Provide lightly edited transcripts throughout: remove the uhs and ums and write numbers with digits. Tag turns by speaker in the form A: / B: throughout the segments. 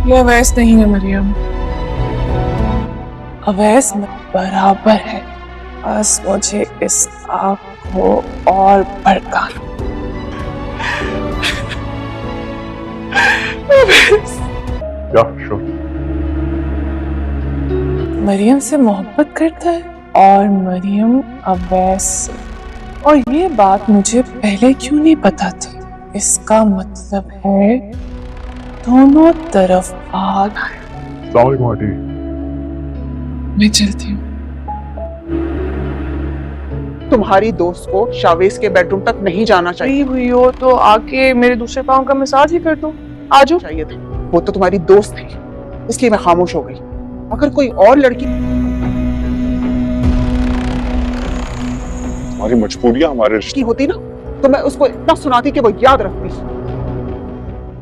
A: ये अवैस नहीं है मरियम, अवैस बराबर है। बस मुझे इस आग को और भड़काना।
B: क्या शो?
A: मरियम से मोहब्बत करता है और मरियम अवैस से। और ये बात मुझे पहले क्यों नहीं पता थी? इसका मतलब है दोनों तरफ आग है।
B: अस्सलाम वालेकुम आंटी।
A: मैं चलती हूँ।
C: तुम्हारी दोस्त को शावेज के बेडरूम तक नहीं जाना चाहिए।
A: फ्री हुई हो तो आके मेरे दूसरे पाँव का मसाज ही कर दो। आ जाओ।
C: चाहिए था, वो तो तुम्हारी दोस्त थी, इसलिए मैं खामोश हो गई। अगर कोई और लड़की
B: हमारी मजबूरियां हमारे रिश्ते
C: की होती ना तो मैं उसको इतना सुनाती कि वो याद रखती।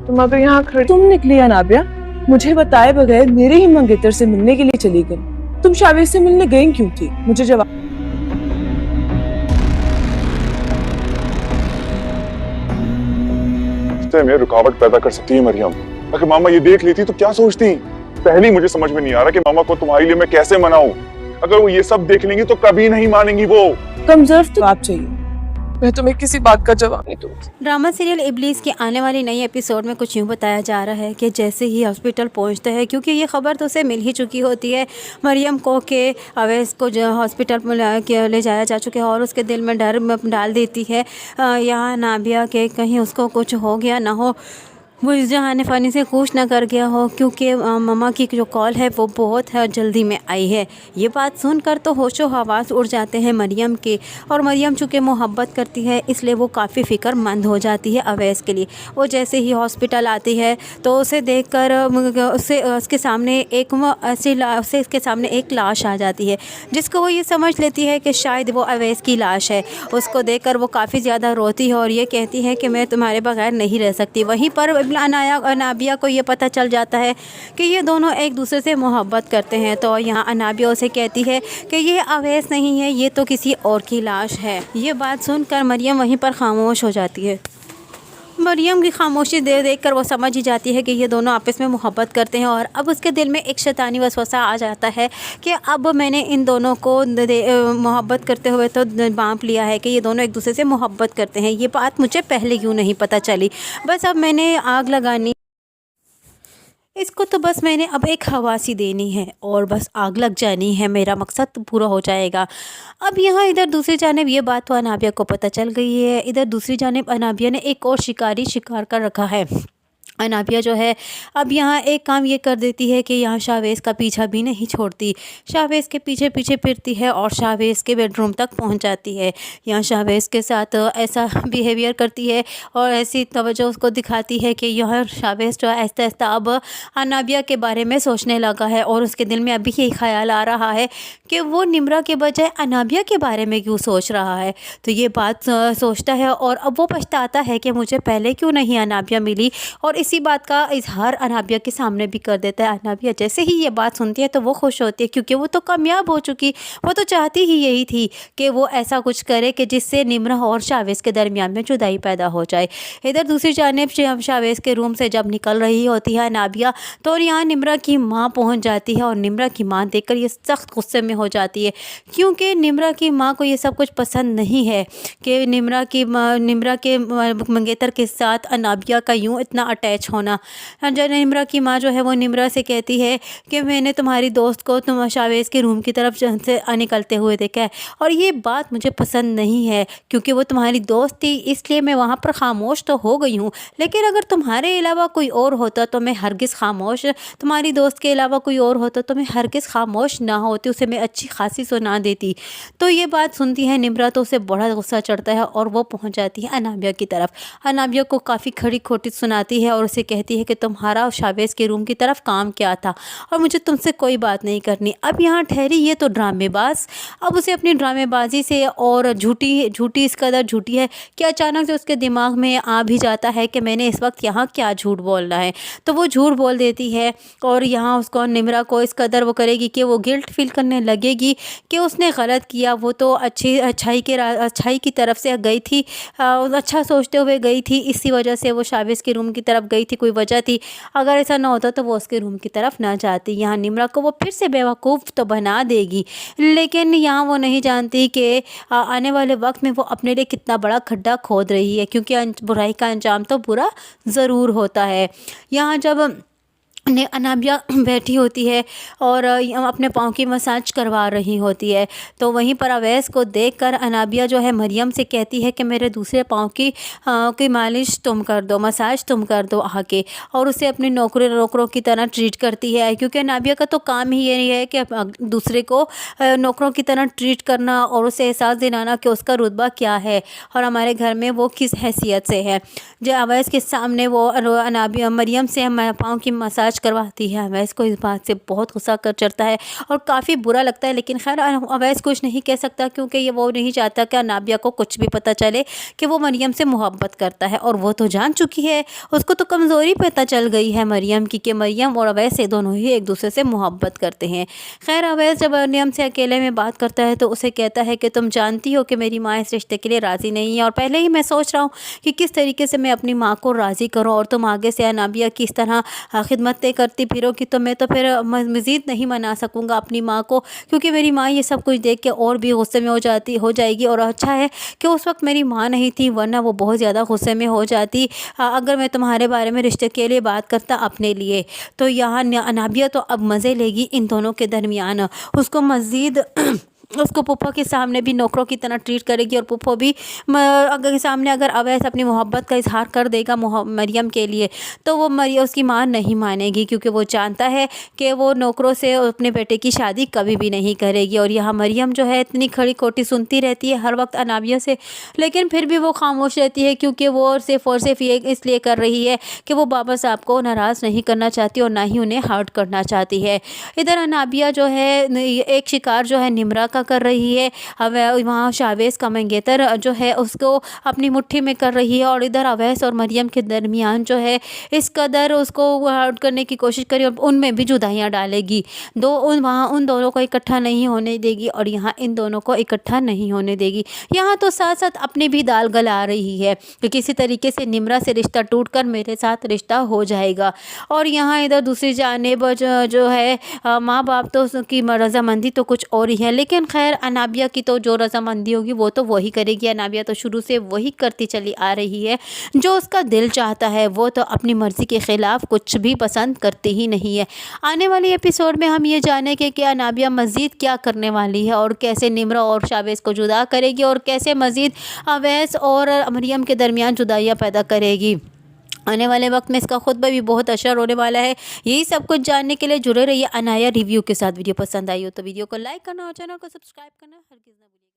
A: तुम अगर यहाँ खड़ी
D: तुम निकली अनाबिया, मुझे बताए बगैर मेरे ही मंगेतर से मिलने के लिए चली गई। तुम शावेज से मिलने गई क्यों थी? मुझे जवाब।
B: में रुकावट पैदा कर सकती है मरियम। अगर मामा ये देख लेती तो क्या सोचती? पहले मुझे समझ में नहीं आ रहा कि मामा को तुम्हारे लिए मैं कैसे मनाऊं। अगर वो ये सब देख लेंगी तो कभी नहीं मानेंगी वो।
D: कमजोर तो आप चाहिए।
A: मैं तुम्हें किसी बात का जवाब नहीं दूंगी।
E: ड्रामा सीरियल इब्लीस के आने वाली नई एपिसोड में कुछ यूँ बताया जा रहा है कि जैसे ही हॉस्पिटल पहुंचता है, क्योंकि ये खबर तो उसे मिल ही चुकी होती है मरियम को कि अवैस को जो हॉस्पिटल में ले जाया जा चुका है, और उसके दिल में डर डाल देती है यहाँ नाबिया के कहीं उसको कुछ हो गया ना हो, वो इस जहान फ़ानी से कुछ ना कर गया हो, क्योंकि मम्मा की जो कॉल है वो बहुत जल्दी में आई है। ये बात सुनकर तो होशो हवास उड़ जाते हैं मरियम के, और मरियम चूँकि मोहब्बत करती है इसलिए वो काफ़ी फ़िक्रमंद हो जाती है अवैस के लिए। वो जैसे ही हॉस्पिटल आती है तो उसे देखकर उसके सामने एक लाश आ जाती है, जिसको वो ये समझ लेती है कि शायद वो अवैस की लाश है। उसको देखकर वो काफ़ी ज़्यादा रोती है और ये कहती है कि मैं तुम्हारे बगैर नहीं रह सकती। वहीं पर अनाबिया को ये पता चल जाता है कि ये दोनों एक दूसरे से मोहब्बत करते हैं, तो यहाँ अनाबिया उसे कहती है कि ये अवैस नहीं है, ये तो किसी और की लाश है। ये बात सुनकर मरियम वहीं पर खामोश हो जाती है। मरियम की खामोशी देखकर वो समझ ही जाती है कि ये दोनों आपस में मोहब्बत करते हैं, और अब उसके दिल में एक शैतानी वसवसा आ जाता है कि अब मैंने इन दोनों को मोहब्बत करते हुए तो बांप लिया है कि ये दोनों एक दूसरे से मोहब्बत करते हैं। ये बात मुझे पहले क्यों नहीं पता चली? बस अब मैंने आग लगानी, इसको तो बस मैंने अब एक हवासी देनी है और बस आग लग जानी है, मेरा मकसद तो पूरा हो जाएगा। अब यहाँ इधर दूसरी जानिब ये बात तो अनाबिया को पता चल गई है। इधर दूसरी जानिब अनाबिया ने एक और शिकार कर रखा है। अनाबिया जो है अब यहाँ एक काम ये कर देती है कि यहाँ शावेज़ का पीछा भी नहीं छोड़ती, शावेज़ के पीछे पीछे फिरती है और शावेज़ के बेडरूम तक पहुँच जाती है। यहाँ शावेज़ के साथ ऐसा बिहेवियर करती है और ऐसी तवज्जो उसको दिखाती है कि यह शावेज़ जो है आहिस्ता आहिस्ता अब अनाबिया के बारे में सोचने लगा है, और उसके दिल में अभी यही ख्याल आ रहा है कि वो निम्रा के बजाय अनाबिया के बारे में क्यों सोच रहा है। तो ये बात सोचता है और अब वो पछताता है कि मुझे पहले क्यों नहीं अनाबिया मिली, और इसी बात का इजहार अनाबिया के सामने भी कर देता है। अनाबिया जैसे ही ये बात सुनती है तो वो खुश होती है, क्योंकि वो तो कामयाब हो चुकी, वो तो चाहती ही यही थी कि वो ऐसा कुछ करे कि जिससे निम्रा और शावेज़ के दरमियान में जुदाई पैदा हो जाए। इधर दूसरी जानिब शावेज़ के रूम से जब निकल रही होती है अनाबिया, तो यहाँ निम्रा की माँ पहुँच जाती है, और निम्रा की माँ देखकर ये सख्त गुस्से में हो जाती है, क्योंकि निम्रा की माँ को ये सब कुछ पसंद नहीं है कि निम्रा के मंगेतर के साथ अनाबिया का यूँ इतना अटैच होना। जब निम्रा की माँ जो है वो निम्रा से कहती है कि मैंने तुम्हारी दोस्त को तुम शावेज़ के रूम की तरफ से निकलते हुए देखा है, और ये बात मुझे पसंद नहीं है, क्योंकि वो तुम्हारी दोस्त थी इसलिए मैं वहाँ पर खामोश तो हो गई हूँ, लेकिन अगर तुम्हारे अलावा कोई और होता तो मैं हरगिज़ खामोश, तुम्हारी दोस्त के अलावा कोई और होता तो मैं हरगिज़ खामोश ना होती, उसे मैं अच्छी खासी सुना देती। तो ये बात सुनती है निम्रा तो उसे बड़ा गुस्सा चढ़ता है और वो पहुँच जाती है अनाबिया की तरफ। अनाबिया को काफ़ी खड़ी खोटी सुनाती है और उसे कहती है कि तुम्हारा शावेज़ के रूम की तरफ काम क्या था, और मुझे तुमसे कोई बात नहीं करनी। अब यहाँ ठहरी ये तो ड्रामेबाज, अब उसे अपनी ड्रामेबाजी से और झूठी इस कदर झूठी है कि अचानक से उसके दिमाग में आ भी जाता है कि मैंने इस वक्त यहाँ क्या झूठ बोलना है, तो वो झूठ बोल देती है। और यहाँ उसको निम्रा को इस कदर वो करेगी कि वो गिल्ट फील करने लगेगी कि उसने गलत किया, वो तो अच्छाई की तरफ से गई थी, अच्छा सोचते हुए गई थी, इसी वजह से वो शावेज़ के रूम की तरफ गई थी, कोई वजह थी। अगर ऐसा ना होता तो वो उसके रूम की तरफ ना जाती। यहाँ निम्रा को वो फिर से बेवकूफ़ तो बना देगी, लेकिन यहाँ वो नहीं जानती कि आने वाले वक्त में वो अपने लिए कितना बड़ा खड्डा खोद रही है, क्योंकि बुराई का अंजाम तो बुरा ज़रूर होता है। यहाँ जब अनाबिया बैठी होती है और अपने पाँव की मसाज करवा रही होती है, तो वहीं पर अवैस को देखकर अनाबिया जो है मरियम से कहती है कि मेरे दूसरे पाँव की मालिश तुम कर दो, मसाज तुम कर दो आके। और उसे अपने नौकरों की तरह ट्रीट करती है, क्योंकि अनाबिया का तो काम ही यही है कि दूसरे को नौकरों की तरह ट्रीट करना और उसे एहसास दिलाना कि उसका रुतबा क्या है और हमारे घर में वो किस हैसियत से है। जो अवैस के सामने वो अनाबिया मरियम से पाँव की मसाज करवाती है। अवैस को इस बात से बहुत गुस्सा कर चढ़ता है और काफ़ी बुरा लगता है, लेकिन खैर अवैस कुछ नहीं कह सकता, क्योंकि ये वो नहीं चाहता कि अनाबिया को कुछ भी पता चले कि वो मरियम से मोहब्बत करता है। और वो तो जान चुकी है, उसको तो कमज़ोरी पता चल गई है मरियम की, कि मरियम और अवैस ये दोनों ही एक दूसरे से मोहब्बत करते हैं। खैर अवैस जब मरियम से अकेले में बात करता है तो उसे कहता है कि तुम जानती हो कि मेरी माँ इस रिश्ते के लिए राज़ी नहीं है, और पहले ही मैं सोच रहा हूँ कि किस तरीके से मैं अपनी माँ को राज़ी करूँ, और तुम आगे से अनाबिया की इस तरह खिदमत करती फिरोगी तो मैं तो फिर मज़ीद नहीं मना सकूँगा अपनी माँ को, क्योंकि मेरी माँ ये सब कुछ देख के और भी गुस्से में हो जाएगी। और अच्छा है कि उस वक्त मेरी माँ नहीं थी, वरना वो बहुत ज़्यादा गुस्से में हो जाती अगर मैं तुम्हारे बारे में रिश्ते के लिए बात करता अपने लिए। तो यहाँ अनाबिया तो अब मज़े लेगी इन दोनों के दरमियान, उसको मज़ीद उसको पुप्पो के सामने भी नौकरों की तरह ट्रीट करेगी, और पुप्पो भी अगर सामने अगर अवैस अपनी मोहब्बत का इजहार कर देगा मरियम के लिए, तो वो उसकी माँ नहीं मानेगी, क्योंकि वो जानता है कि वो नौकरों से अपने बेटे की शादी कभी भी नहीं करेगी। और यहाँ मरियम जो है इतनी खड़ी खोटी सुनती रहती है हर वक्त अनाबिया से, लेकिन फिर भी वो खामोश रहती है, क्योंकि वो सिर्फ और सिर्फ ये इसलिए कर रही है कि वो बाबा साहब को नाराज़ नहीं करना चाहती और ना ही उन्हें हर्ट करना चाहती है। इधर अनाबिया जो है एक शिकार जो है निम्रा कर रही है, अब वहाँ शावेज़ का मंगेतर जो है उसको अपनी मुट्ठी में कर रही है, और इधर अवैस और मरियम के दरमियान जो है इस कदर उसको हर्ट करने की कोशिश करी और उनमें भी जुदाइयाँ डालेगी। वहाँ उन दोनों को इकट्ठा नहीं होने देगी और यहाँ इन दोनों को इकट्ठा नहीं होने देगी। यहाँ तो साथ साथ अपनी भी दाल गला रही है कि किसी तरीके से निम्रा से रिश्ता टूटकर मेरे साथ रिश्ता हो जाएगा। और यहाँ इधर दूसरी जानिब जो है माँ बाप तो उसकी रजामंदी तो कुछ और ही है, लेकिन खैर अनाबिया की तो जो रजामंदी होगी वो तो वही करेगी। अनाबिया तो शुरू से वही करती चली आ रही है, जो उसका दिल चाहता है, वो तो अपनी मर्ज़ी के ख़िलाफ़ कुछ भी पसंद करती ही नहीं है। आने वाले एपिसोड में हम ये जानेंगे कि अनाबिया मज़ीद क्या करने वाली है और कैसे निम्रा और शावेज़ को जुदा करेगी और कैसे मज़ीद अवैस और मरियम के दरमियान जुदाइयाँ पैदा करेगी। आने वाले वक्त में इसका खुतबा भी बहुत असर होने वाला है। यही सब कुछ जानने के लिए जुड़े रहिए अनाया रिव्यू के साथ। वीडियो पसंद आई हो तो वीडियो को लाइक करना और चैनल को सब्सक्राइब करना हरगिज़ ना भूलिए।